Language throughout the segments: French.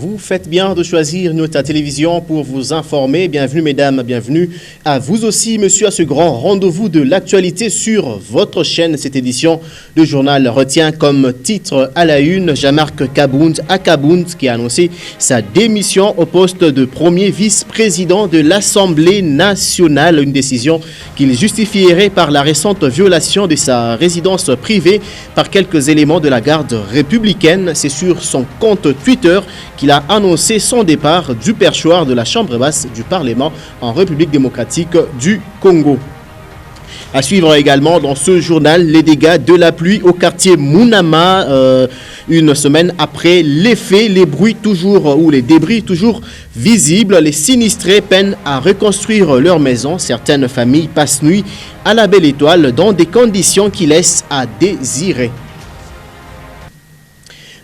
Vous faites bien de choisir notre télévision pour vous informer. Bienvenue mesdames, bienvenue à vous aussi monsieur à ce grand rendez-vous de l'actualité sur votre chaîne. Cette édition du journal retient comme titre à la une Jean-Marc Akabound qui a annoncé sa démission au poste de premier vice-président de l'Assemblée nationale. Une décision qu'il justifierait par la récente violation de sa résidence privée par quelques éléments de la garde républicaine. C'est sur son compte Twitter qu'il a annoncé son départ du perchoir de la Chambre basse du Parlement en République démocratique du Congo. À suivre également dans ce journal les dégâts de la pluie au quartier Mounama. Une semaine après les faits, les débris toujours visibles. Les sinistrés peinent à reconstruire leur maison. Certaines familles passent nuit à la Belle Étoile dans des conditions qui laissent à désirer.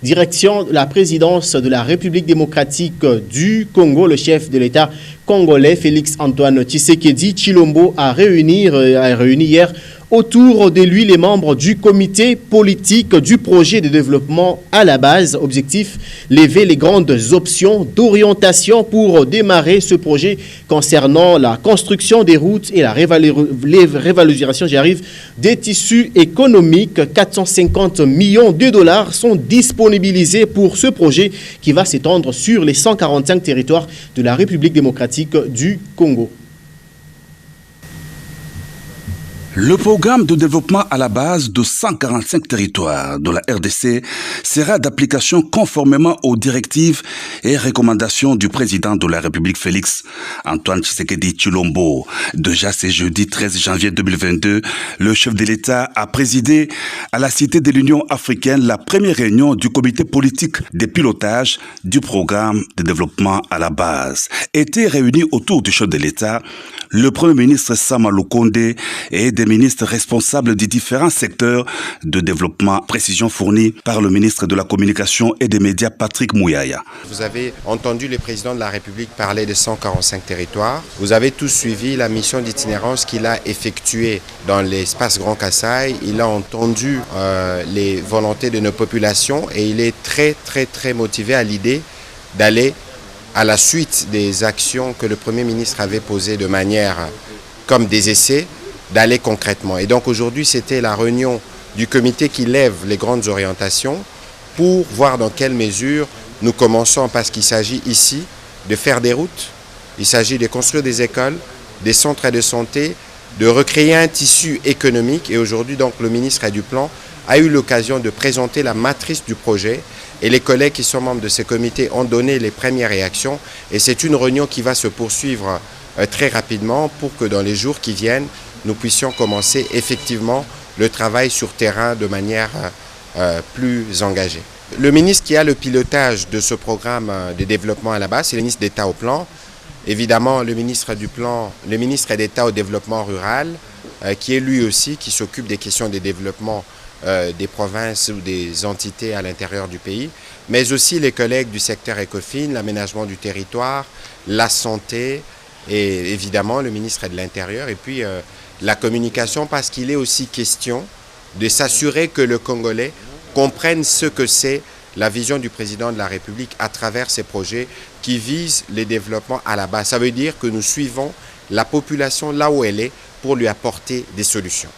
Direction la présidence de la République démocratique du Congo, le chef de l'État congolais Félix-Antoine Tshisekedi Tshilombo a réuni hier autour de lui les membres du comité politique du projet de développement à la base. Objectif, lever les grandes options d'orientation pour démarrer ce projet concernant la construction des routes et la révalorisation, des tissus économiques. 450 millions de dollars sont disponibilisés pour ce projet qui va s'étendre sur les 145 territoires de la République démocratique du Congo. Le programme de développement à la base de 145 territoires de la RDC sera d'application conformément aux directives et recommandations du président de la République Félix-Antoine Tshisekedi Tshilombo. Déjà ce jeudi 13 janvier 2022, le chef de l'État a présidé à la Cité de l'Union africaine la première réunion du comité politique de pilotage du programme de développement à la base. Étaient réunis autour du chef de l'État le Premier ministre Sama Lukonde et des ministres responsables des différents secteurs de développement. Précision fournie par le ministre de la Communication et des Médias, Patrick Mouyaya. Vous avez entendu le président de la République parler de 145 territoires. Vous avez tous suivi la mission d'itinérance qu'il a effectuée dans l'espace Grand Kassai. Il a entendu les volontés de nos populations et il est très motivé à l'idée d'aller à la suite des actions que le Premier ministre avait posées de manière comme des essais, d'aller concrètement. Et donc aujourd'hui, c'était la réunion du comité qui lève les grandes orientations pour voir dans quelle mesure nous commençons, parce qu'il s'agit ici de faire des routes, il s'agit de construire des écoles, des centres de santé, de recréer un tissu économique. Et aujourd'hui, donc, le ministre du Plan a eu l'occasion de présenter la matrice du projet et les collègues qui sont membres de ce comité ont donné les premières réactions. Et c'est une réunion qui va se poursuivre très rapidement pour que dans les jours qui viennent, nous puissions commencer effectivement le travail sur terrain de manière plus engagée. Le ministre qui a le pilotage de ce programme de développement à la base, c'est le ministre d'État au Plan. Évidemment, le ministre du Plan, le ministre d'État au développement rural, qui est lui aussi, qui s'occupe des questions de développement des provinces ou des entités à l'intérieur du pays, mais aussi les collègues du secteur ECOFIN, l'aménagement du territoire, la santé et évidemment le ministre de l'Intérieur et puis la communication, parce qu'il est aussi question de s'assurer que le Congolais comprenne ce que c'est la vision du président de la République à travers ces projets qui visent les développements à la base. Ça veut dire que nous suivons la population là où elle est pour lui apporter des solutions.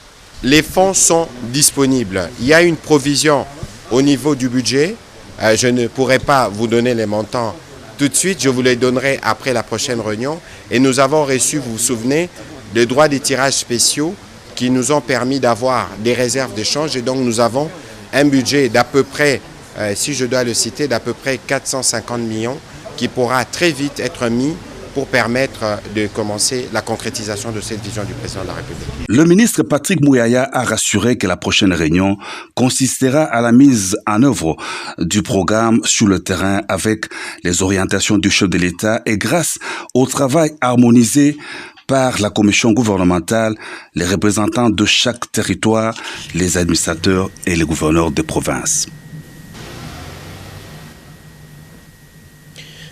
Les fonds sont disponibles. Il y a une provision au niveau du budget. Je ne pourrai pas vous donner les montants tout de suite. Je vous les donnerai après la prochaine réunion. Et nous avons reçu, vous vous souvenez, des droits des tirages spéciaux qui nous ont permis d'avoir des réserves de change. Et donc nous avons un budget d'à peu près, si je dois le citer, d'à peu près 450 millions qui pourra très vite être mis pour permettre de commencer la concrétisation de cette vision du président de la République. Le ministre Patrick Mouyaya a rassuré que la prochaine réunion consistera à la mise en œuvre du programme sur le terrain avec les orientations du chef de l'État et grâce au travail harmonisé par la commission gouvernementale, les représentants de chaque territoire, les administrateurs et les gouverneurs de province.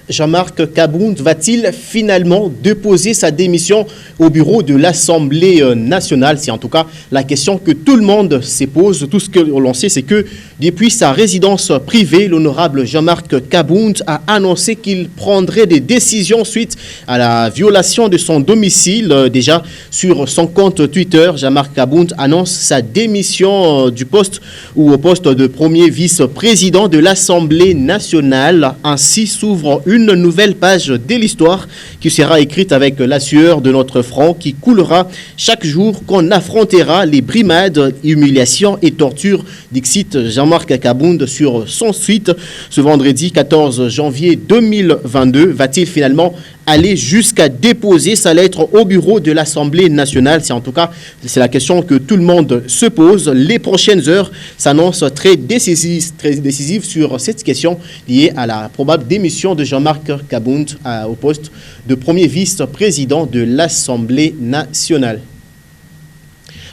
Jean-Marc Kabound va-t-il finalement déposer sa démission au bureau de l'Assemblée nationale? C'est en tout cas la question que tout le monde se pose. Tout ce que l'on sait, c'est que depuis sa résidence privée, l'honorable Jean-Marc Kabound a annoncé qu'il prendrait des décisions suite à la violation de son domicile. Déjà, sur son compte Twitter, Jean-Marc Kabound annonce sa démission du poste ou au poste de premier vice-président de l'Assemblée nationale. Ainsi s'ouvre une nouvelle page de l'histoire qui sera écrite avec la sueur de notre front qui coulera chaque jour qu'on affrontera les brimades, humiliations et tortures, dixit Jean-Marc Kabound sur son site. Ce vendredi 14 janvier 2022, va-t-il finalement aller jusqu'à déposer sa lettre au bureau de l'Assemblée nationale? C'est en tout cas, c'est la question que tout le monde se pose. Les prochaines heures s'annoncent très décisives sur cette question liée à la probable démission de Jean-Marc Kabound au poste de premier vice-président de l'Assemblée nationale.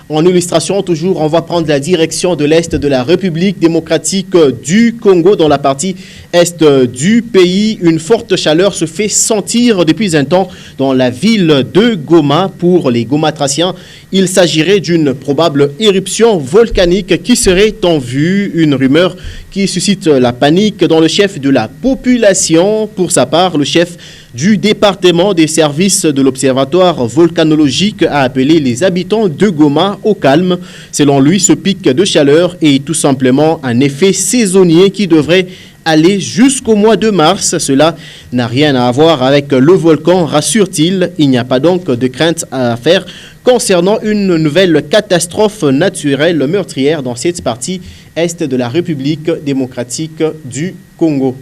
En illustration, toujours, on va prendre la direction de l'Est de la République démocratique du Congo. Dans la partie Est du pays, une forte chaleur se fait sentir depuis un temps dans la ville de Goma. Pour les Gomatraciens, il s'agirait d'une probable éruption volcanique qui serait en vue. Une rumeur qui suscite la panique dans le chef de la population. Pour sa part, le chef du département des services de l'Observatoire volcanologique a appelé les habitants de Goma au calme. Selon lui, ce pic de chaleur est tout simplement un effet saisonnier qui devrait aller jusqu'au mois de mars. Cela n'a rien à voir avec le volcan, rassure-t-il. Il n'y a pas donc de crainte à faire concernant une nouvelle catastrophe naturelle meurtrière dans cette partie est de la République démocratique du Congo.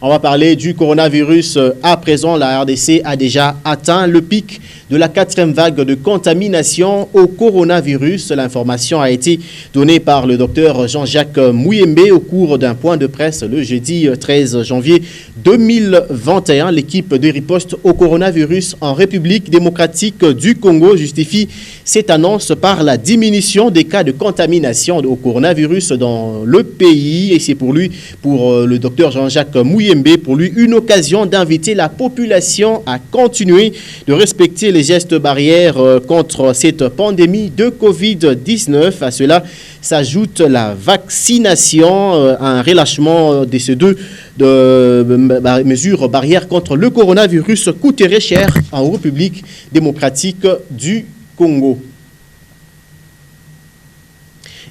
On va parler du coronavirus. À présent, la RDC a déjà atteint le pic de la 4e vague de contamination au coronavirus. L'information a été donnée par le docteur Jean-Jacques Mouyembe au cours d'un point de presse le jeudi 13 janvier 2021. L'équipe de riposte au coronavirus en République démocratique du Congo justifie cette annonce par la diminution des cas de contamination au coronavirus dans le pays. Et c'est pour lui, pour le docteur Jean-Jacques Mouyembe, pour lui une occasion d'inviter la population à continuer de respecter les gestes barrières contre cette pandémie de Covid-19. À cela s'ajoute la vaccination, un relâchement de ces deux mesures barrières contre le coronavirus coûterait cher en République démocratique du Congo.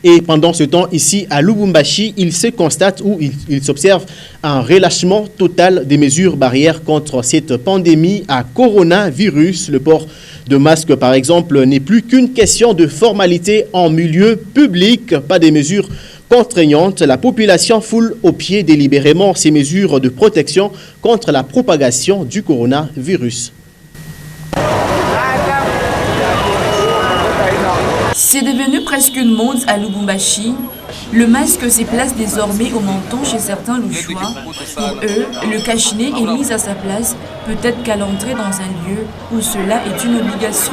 Et pendant ce temps, ici à Lubumbashi, il se constate ou il s'observe un relâchement total des mesures barrières contre cette pandémie à coronavirus. Le port de masque, par exemple, n'est plus qu'une question de formalité en milieu public, pas des mesures contraignantes. La population foule aux pieds délibérément ces mesures de protection contre la propagation du coronavirus. C'est devenu presque une mode à Lubumbashi. Le masque se place désormais au menton chez certains louchois. Pour eux, le cache-nez est mis à sa place, peut-être qu'à l'entrée dans un lieu où cela est une obligation.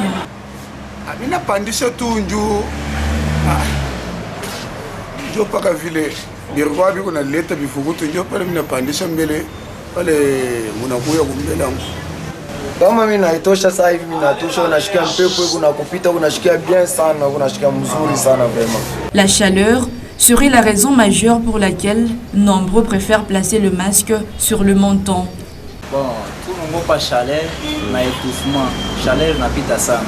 Kama mimi naitosha sasa hivi mimi natosha, unashikia mpepo unakupita, unashikia bien sana, unashikia mzuri sana vraiment. La chaleur serait la raison majeure pour laquelle nombreux préfèrent placer le masque sur le menton. Bon, tout le monde pas chaleur, na étouffement, chaleur napita sana.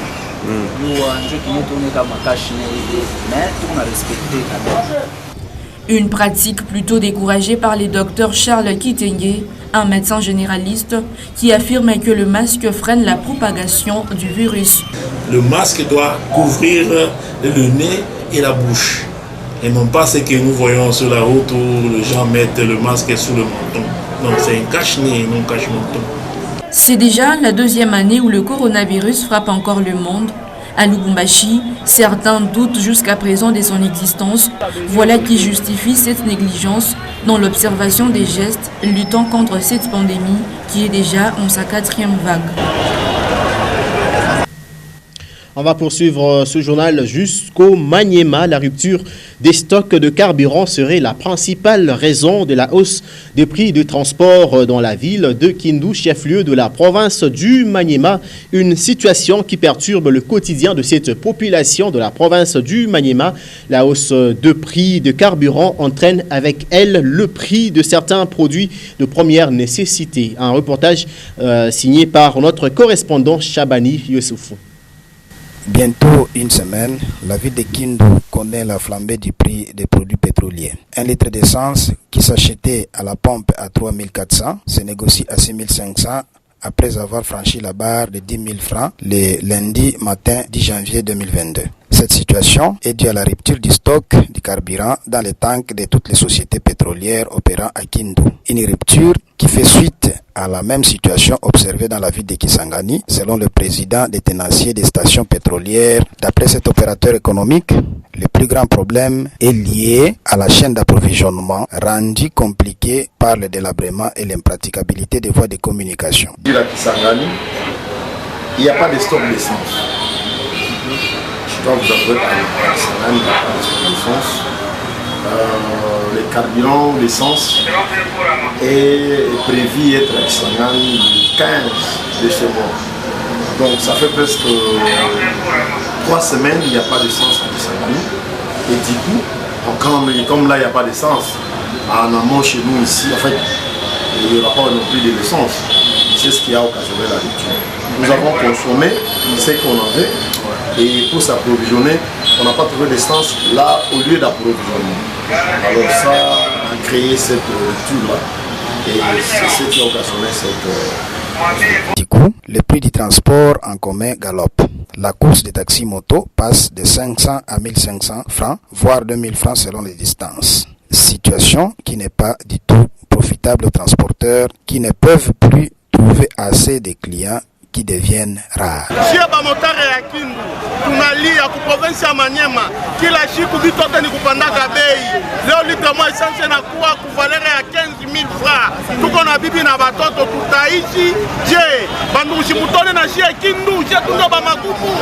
Nous ndio tumetoneka kama cache-nez, mais tout na respecté quand même. Une pratique plutôt découragée par le docteur Charles Kitenge, un médecin généraliste qui affirme que le masque freine la propagation du virus. Le masque doit couvrir le nez et la bouche. Et non pas ce que nous voyons sur la route où les gens mettent le masque sous le menton. Donc c'est un cache-nez, non cache-menton. C'est déjà la 2e année où le coronavirus frappe encore le monde. À Lubumbashi, certains doutent jusqu'à présent de son existence. Voilà qui justifie cette négligence dans l'observation des gestes luttant contre cette pandémie qui est déjà en sa 4e vague. On va poursuivre ce journal jusqu'au Maniema. La rupture des stocks de carburant serait la principale raison de la hausse des prix de transport dans la ville de Kindu, chef-lieu de la province du Maniema. Une situation qui perturbe le quotidien de cette population de la province du Maniema. La hausse de prix de carburant entraîne avec elle le prix de certains produits de première nécessité. Un reportage signé par notre correspondant Chabani Youssoufou. Bientôt une semaine, la ville de Kindu connaît la flambée du prix des produits pétroliers. Un litre d'essence qui s'achetait à la pompe à 3400 se négocie à 6500 après avoir franchi la barre de 10 000 francs le lundi matin 10 janvier 2022. Cette situation est due à la rupture du stock du carburant dans les tanks de toutes les sociétés pétrolières opérant à Kindu. Une rupture qui fait suite à la même situation observée dans la ville de Kisangani, selon le président des tenanciers des stations pétrolières. D'après cet opérateur économique, le plus grand problème est lié à la chaîne d'approvisionnement, rendue compliquée par le délabrement et l'impraticabilité des voies de communication. À Kisangani, il n'y a pas de stock d'essence. Donc vous avez à Kisangani, il n'y a pas de stock d'essence. Le carburant, l'essence est prévu être à Kisangani le 15 de ce mois. Donc ça fait presque 3 semaines, il n'y a pas d'essence à Kisangani. Et du coup, comme là il n'y a pas d'essence, en amont chez nous ici, en fait, il n'y aura pas non plus de l'essence. C'est ce qui a occasionné la rupture. Nous avons consommé ce qu'on avait et pour s'approvisionner, on n'a pas trouvé d'essence là au lieu d'approvisionnement. Alors ça a créé cette rupture-là et c'est ce qui a occasionné cette... Du coup, le prix du transport en commun galope. La course des taxis moto passe de 500 à 1500 francs, voire 2000 francs selon les distances. Situation qui n'est pas du tout profitable aux transporteurs qui ne peuvent plus trouver assez de clients qui deviennent rares. Tunalia ku province ya Maniema kila siku vitu hata ni kupandaga bei. Leo lita moja essence na kuwa ku valeur ya 15000 francs. Tuko na bibi na batoto tutaishi je bandu mshimutone na shia Kindu je tunga ba magumu.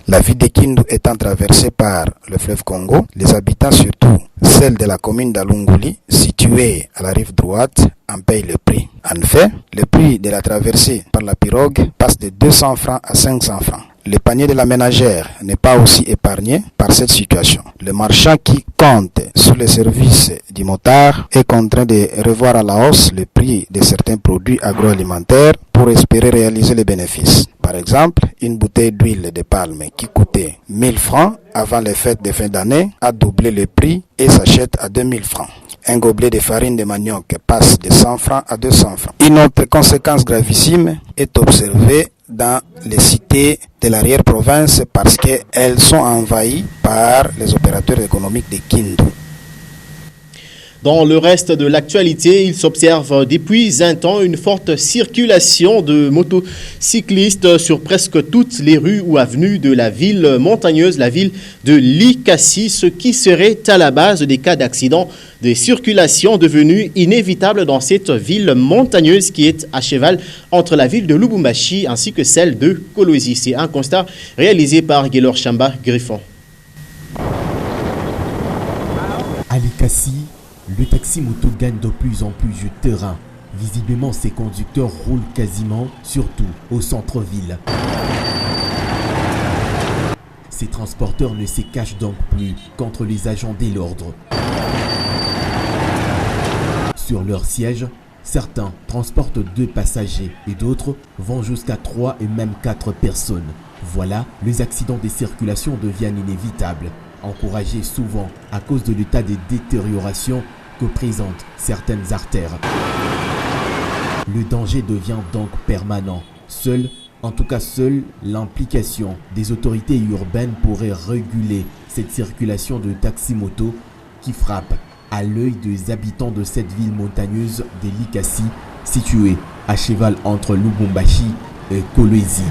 La ville de Kindu étant traversée par le fleuve Congo, les habitants, surtout celle de la commune d'Alunguli, située à la rive droite, en payent le prix. En fait, le prix de la traversée par la pirogue passe de 200 francs à 500 francs. Le panier de la ménagère n'est pas aussi épargné par cette situation. Le marchand qui compte sur les services du motard est contraint de revoir à la hausse le prix de certains produits agroalimentaires pour espérer réaliser les bénéfices. Par exemple, une bouteille d'huile de palme qui coûtait 1000 francs avant les fêtes de fin d'année a doublé le prix et s'achète à 2000 francs. Un gobelet de farine de manioc passe de 100 francs à 200 francs. Une autre conséquence gravissime est observée dans les cités de l'arrière-province parce qu'elles sont envahies par les opérateurs économiques de Kindu. Dans le reste de l'actualité, il s'observe depuis un temps une forte circulation de motocyclistes sur presque toutes les rues ou avenues de la ville montagneuse, la ville de Likasi, ce qui serait à la base des cas d'accidents de circulation devenus inévitables dans cette ville montagneuse qui est à cheval entre la ville de Lubumbashi ainsi que celle de Kolwezi. C'est un constat réalisé par Gaylor Chamba Griffon. À Likasi, le taxi-moto gagne de plus en plus de terrain. Visiblement, ses conducteurs roulent quasiment, surtout au centre-ville. Ces transporteurs ne se cachent donc plus contre les agents de l'ordre. Sur leur siège, certains transportent 2 passagers et d'autres vont jusqu'à 3 et même 4 personnes. Voilà, les accidents de circulation deviennent inévitables, encouragés souvent à cause de l'état de détérioration que présentent certaines artères. Le danger devient donc permanent. Seule l'implication des autorités urbaines pourrait réguler cette circulation de taxi-moto qui frappe à l'œil des habitants de cette ville montagneuse de Likasi, située à cheval entre Lubumbashi et Kolwezi.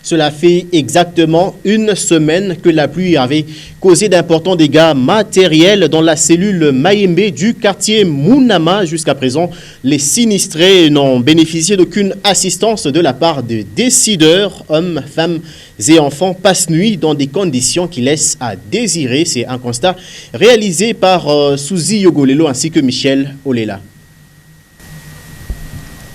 Cela fait exactement une semaine que la pluie avait causé d'importants dégâts matériels dans la cellule Mayembe du quartier Mounama. Jusqu'à présent, les sinistrés n'ont bénéficié d'aucune assistance de la part de décideurs, hommes, femmes et enfants, passent nuit dans des conditions qui laissent à désirer. C'est un constat réalisé par Suzy Yogolelo ainsi que Michel Olela.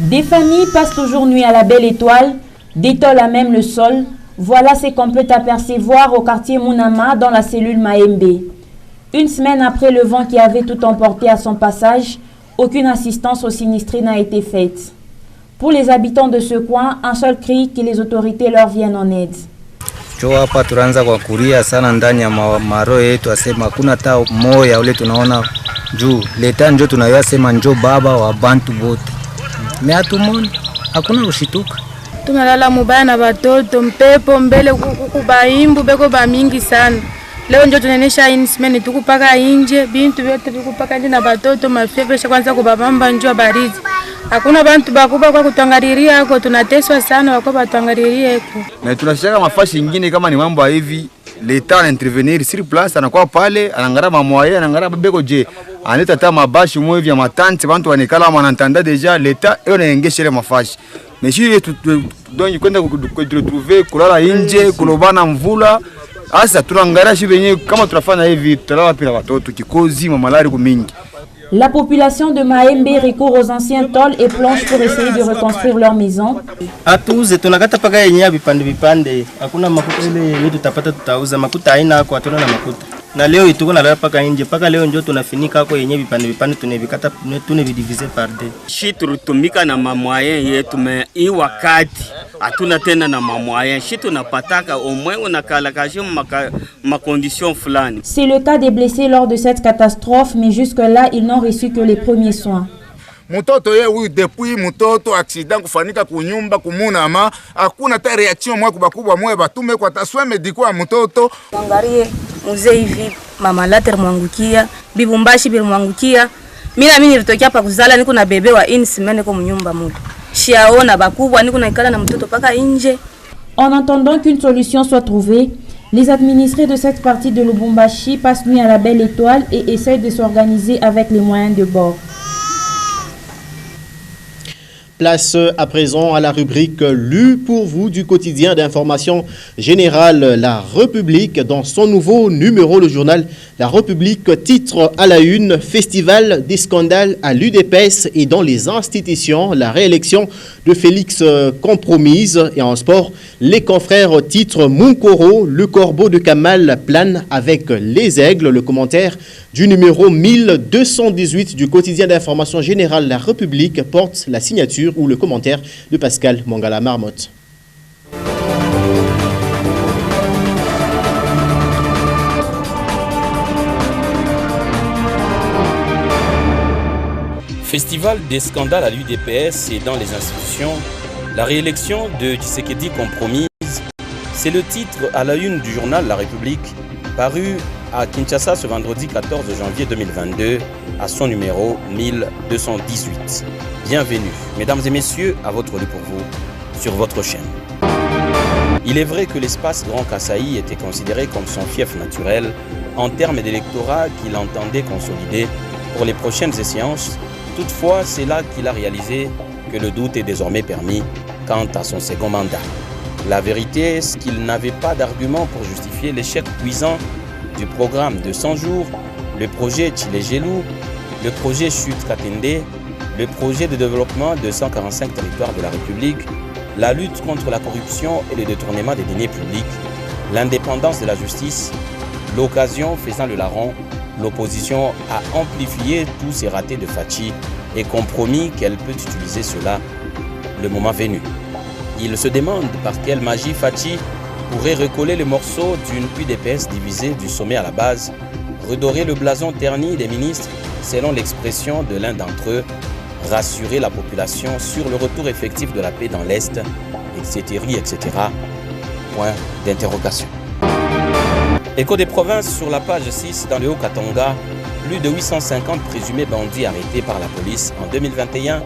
Des familles passent toujours nuit à la Belle Étoile, détollent à même le sol. Voilà ce qu'on peut apercevoir au quartier Mounama dans la cellule Mayembe. Une semaine après le vent qui avait tout emporté à son passage, aucune assistance aux sinistrés n'a été faite. Pour les habitants de ce coin, un seul cri que les autorités leur viennent en aide. Hapa tunaanza kwa kulia sana ndani ya maro yetu, asema hakuna hata moya ule tunaona juu leta njo tunayosema njo baba wa bantu bote meatumoni hakuna ushituka. Tumelala mubaya na watoto mpepo mbele kubaimbu beko ba mingi sana. Leo ndio tunaenesha insmeni tukupaka inje bintu vyote vikupaka nje na watoto mafevesha kwanza kubabamba njoo baridi. Hakuna bantu bakuba kwa kutangariria yako, tunateswa sana wako batangariria yako. Na tunashaka mafashi nyingine kama ni mambo hivi, leta na intervenir sur place, anakuwa pale, anangara mamoya, anangara beko je. Aneta ta mabashi mwevi ya matante, bantu wanekala wanantanda deja, leta eo na engeshe ile mafashi. Meshi donc kwenda retrouver kulala nje, kulobana mvula. Asa tunangara shi benye kama tunafanya hivi, tutalala pila watoto kikozi mamalari kumingi. La population de Mayembe recourt aux anciens tôles et planches pour essayer de reconstruire leur maison. Atuze tunakata paka yenyewe vipande. Hakuna makuta ile yetu tutapata tutauza makuta haina hapo hatuna na makuta. Na leo ituko na lala paka nje paka leo ndio tunafinika hapo yenyewe vipande tunevikata tunevidiviser par deux. Shi turutumika na mamwaye yetu me hii wakati hatuna tena na mamwaye shi tunapataka omwe unakalakasha ma condition fulani. C'est le cas des blessés lors de cette catastrophe, mais jusque-là, ils n'ont reçu que les premiers soins. Mtoto yeye huyu depuis mtoto accident kufanika kunyumba kumunama hakuna ta reaction mwa kubakubwa mwe batume kwa taswe mediko ya mtoto. Angalie mzee hivi mama later mwangukia bibumbashi bilimwangukia mimi nilitokea hapa kuzala niko na bebe wa insmene kwa mnyumba mmoja shiaona bakubwa niko naikala na mtoto paka nje. En attendant qu'une solution soit trouvée, les administrés de cette partie de Lubumbashi passent nuit à la Belle Étoile et essayent de s'organiser avec les moyens de bord. Place à présent à la rubrique Lue pour vous du quotidien d'information générale La République. Dans son nouveau numéro, le journal La République titre à la une Festival des scandales à l'UDPS et dans les institutions, la réélection de Félix compromise. Et en sport, les confrères titre Munkoro, le corbeau de Kamal plane avec les aigles. Le commentaire du numéro 1218 du quotidien d'information générale La République porte la signature ou le commentaire de Pascal Mangala Marmotte. Festival des scandales à l'UDPS et dans les institutions, la réélection de Tshisekedi compromise, c'est le titre à la une du journal La République, paru à Kinshasa ce vendredi 14 janvier 2022 à son numéro 1218. Bienvenue, mesdames et messieurs, à votre lit pour vous, sur votre chaîne. Il est vrai que l'espace Grand Kasaï était considéré comme son fief naturel en termes d'électorat qu'il entendait consolider pour les prochaines échéances. Toutefois, c'est là qu'il a réalisé que le doute est désormais permis quant à son second mandat. La vérité est qu'il n'avait pas d'argument pour justifier l'échec cuisant du programme de 100 jours, le projet Tchilegelou, le projet Chute Katende, le projet de développement de 145 territoires de la République, la lutte contre la corruption et le détournement des deniers publics, l'indépendance de la justice, l'occasion faisant le larron, l'opposition a amplifié tous ces ratés de Fachi et compromis qu'elle peut utiliser cela le moment venu. Il se demande par quelle magie Fachi pourrait recoller les morceaux d'une UDPS divisée du sommet à la base, redorer le blason terni des ministres selon l'expression de l'un d'entre eux, rassurer la population sur le retour effectif de la paix dans l'Est, etc. Point d'interrogation. Écho des provinces sur la page 6 dans le Haut-Katanga, plus de 850 présumés bandits arrêtés par la police en 2021,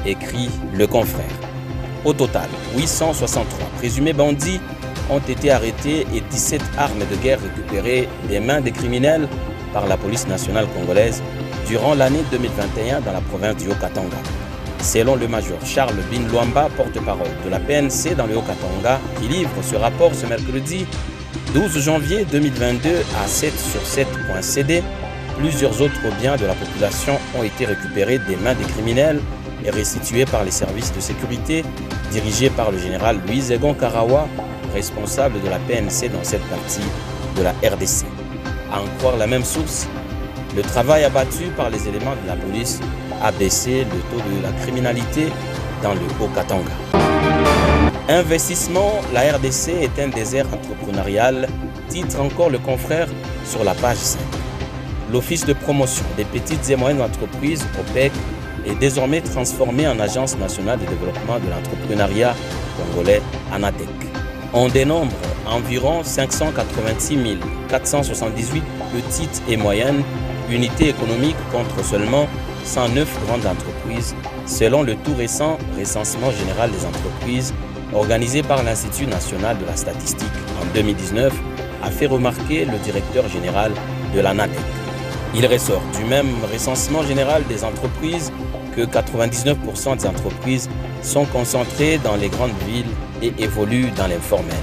écrit Le Confrère. Au total, 863 présumés bandits ont été arrêtés et 17 armes de guerre récupérées des mains des criminels par la police nationale congolaise durant l'année 2021 dans la province du Haut-Katanga. Selon le major Charles Bin Luamba, porte-parole de la PNC dans le Haut-Katanga, qui livre ce rapport ce mercredi 12 janvier 2022 à 7sur7.cd, plusieurs autres biens de la population ont été récupérés des mains des criminels et restitués par les services de sécurité dirigés par le général Louis Egon Karawa, responsable de la PNC dans cette partie de la RDC. À en croire la même source, le travail abattu par les éléments de la police a baissé le taux de la criminalité dans le Haut-Katanga. Investissement, la RDC est un désert entrepreneurial, titre encore le confrère sur la page 5. L'Office de promotion des petites et moyennes entreprises, OPEC, est désormais transformé en Agence nationale de développement de l'entrepreneuriat congolais, ANADEC. On dénombre environ 586 478 petites et moyennes unités économiques contre seulement 109 grandes entreprises, selon le tout récent recensement général des entreprises organisé par l'Institut national de la statistique en 2019, a fait remarquer le directeur général de l'ANADEC. Il ressort du même recensement général des entreprises que 99% des entreprises sont concentrées dans les grandes villes et évoluent dans l'informel.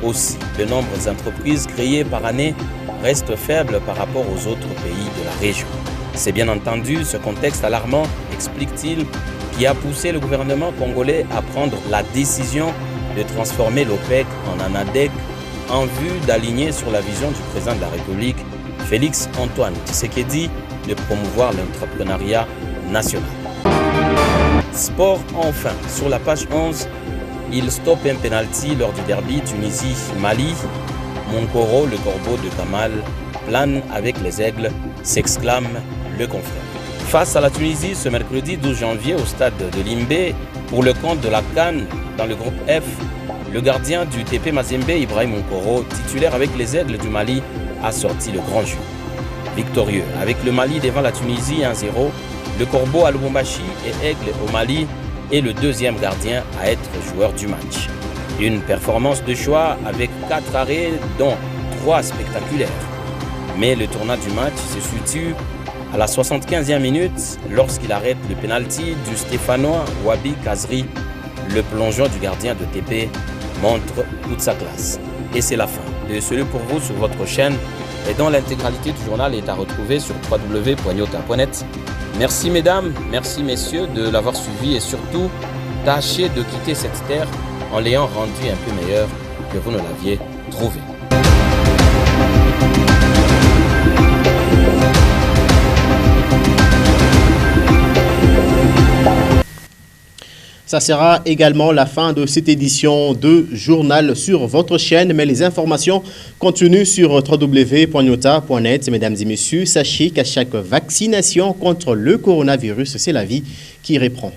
Aussi, le nombre des entreprises créées par année reste faible par rapport aux autres pays de la région. C'est bien entendu ce contexte alarmant, explique-t-il, qui a poussé le gouvernement congolais à prendre la décision de transformer l'OPEC en ANADEC en vue d'aligner sur la vision du président de la République, Félix Antoine Tshisekedi, de promouvoir l'entrepreneuriat national. Sport enfin, sur la page 11, il stoppe un penalty lors du derby Tunisie-Mali. Monkoro, le corbeau de Kamal, plane avec les aigles, s'exclame le confrère. Face à la Tunisie, ce mercredi 12 janvier au stade de Limbé, pour le compte de la CAN dans le groupe F, le gardien du TP Mazembe, Ibrahim Monkoro, titulaire avec les aigles du Mali, a sorti le grand jeu. Victorieux avec le Mali devant la Tunisie 1-0, le corbeau à Lubumbashi et aigle au Mali est le deuxième gardien à être joueur du match. Une performance de choix avec 4 arrêts, dont 3 spectaculaires. Mais le tournant du match se situe à la 75e minute lorsqu'il arrête le pénalty du Stéphanois Wabi Kazri. Le plongeon du gardien de TP montre toute sa classe. Et c'est la fin de celui pour vous sur votre chaîne et dont l'intégralité du journal est à retrouver sur www.nyota.net. Merci mesdames, merci messieurs de l'avoir suivi et surtout, tâchez de quitter cette terre en l'ayant rendu un peu meilleur que vous ne l'aviez trouvé. Ça sera également la fin de cette édition de Journal sur votre chaîne, mais les informations continuent sur www.nyota.net. Mesdames et messieurs, sachez qu'à chaque vaccination contre le coronavirus, c'est la vie qui reprend.